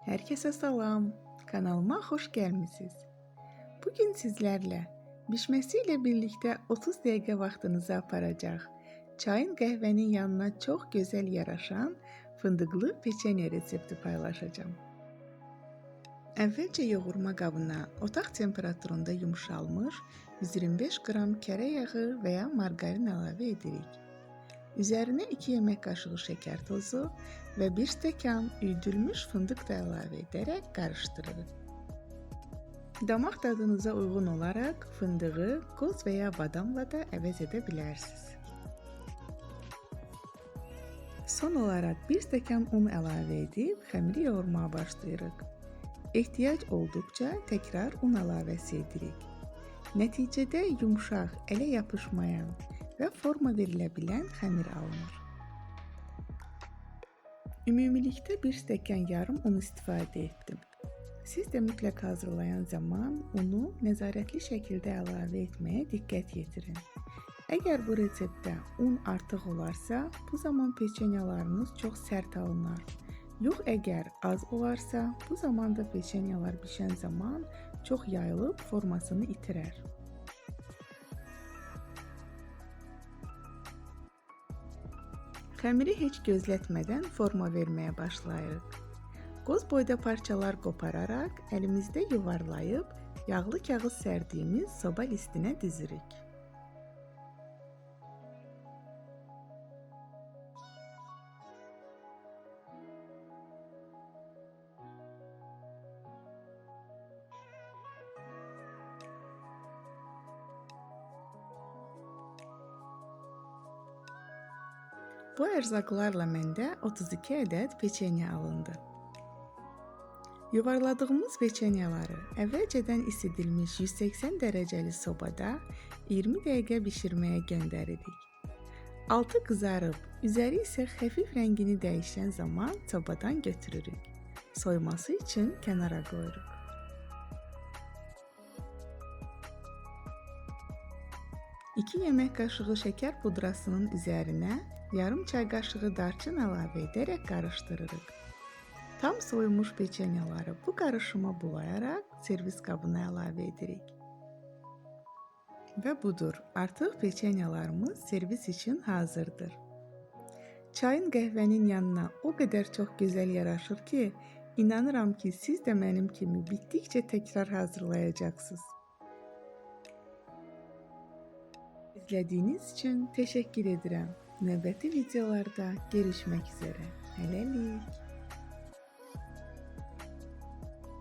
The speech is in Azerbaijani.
Herkese salam, kanalıma hoş gelmişsiniz. Bugün sizlerle pişmesiyle birlikte 30 dəqiqə vaxtınızı aparacaq, çayın qəhvənin yanına çox gözəl yaraşan fındıqlı peçenye resepti paylaşacağım. Əvvəlcə yoğurma qabına otaq temperaturunda yumşalmış 125 qram kərə yağı və ya margarin əlavə edirik. Üzərinə 2 yemək qaşığı şəkər tozu və 1 stəkan üyüdülmüş fındıq da əlavə edərək qarışdırırıq. Damaq tadınıza uyğun olaraq fındığı qoz və ya badamla da əvəz edə bilərsiniz. Son olaraq 1 stəkan un əlavə edib xəmiri yoğurmağa başlayırıq. Ehtiyac olduqca təkrar un əlavəsi edirik. Nəticədə yumşaq, ələ yapışmayan və forma verilə bilən xəmir alınır. Ümumilikdə 1 stəkan yarım un istifadə etdim. Siz də mütləq hazırlayan zaman unu nəzarətli şəkildə əlavə etməyə diqqət yetirin. Əgər bu reseptdə un artıq olarsa, bu zaman peçenyalarınız çox sərt alınar. Yox, əgər az olarsa, bu zaman da peçenyalar bişən zaman çox yayılıb formasını itirər. Xəmiri heç gözlətmədən forma verməyə başlayırıq. Qoz boyda parçalar qopararaq əlimizdə yuvarlayıb yağlı kağız sərdiyimiz soba listinə dizirik. Bu ərzaqlarla məndə 32 ədəd peçenya alındı. Yuvarladığımız peçenyaları əvvəlcədən isidilmiş 180 dərəcəli sobada 20 dəqiqə bişirməyə göndəririk. Altı qızarıb, üzəri isə xəfif rəngini dəyişən zaman sobadan götürürük. Soyması üçün kənara qoyuruq. İki yemək qaşığı şəkər pudrasının üzərinə yarım çay qaşığı darçın əlavə edərək qarışdırırıq. Tam soyulmuş peçenyaları bu qarışıma bulayaraq servis qabına əlavə edirik. Və budur, artıq peçenyalarımız servis üçün hazırdır. Çayın qəhvənin yanına o qədər çox gözəl yaraşır ki, inanıram ki, siz də mənim kimi bitdikcə təkrar hazırlayacaqsınız. İzlədiyiniz üçün təşəkkür edirəm. Növbəti videolarda görüşmək üzərə. Hələlik.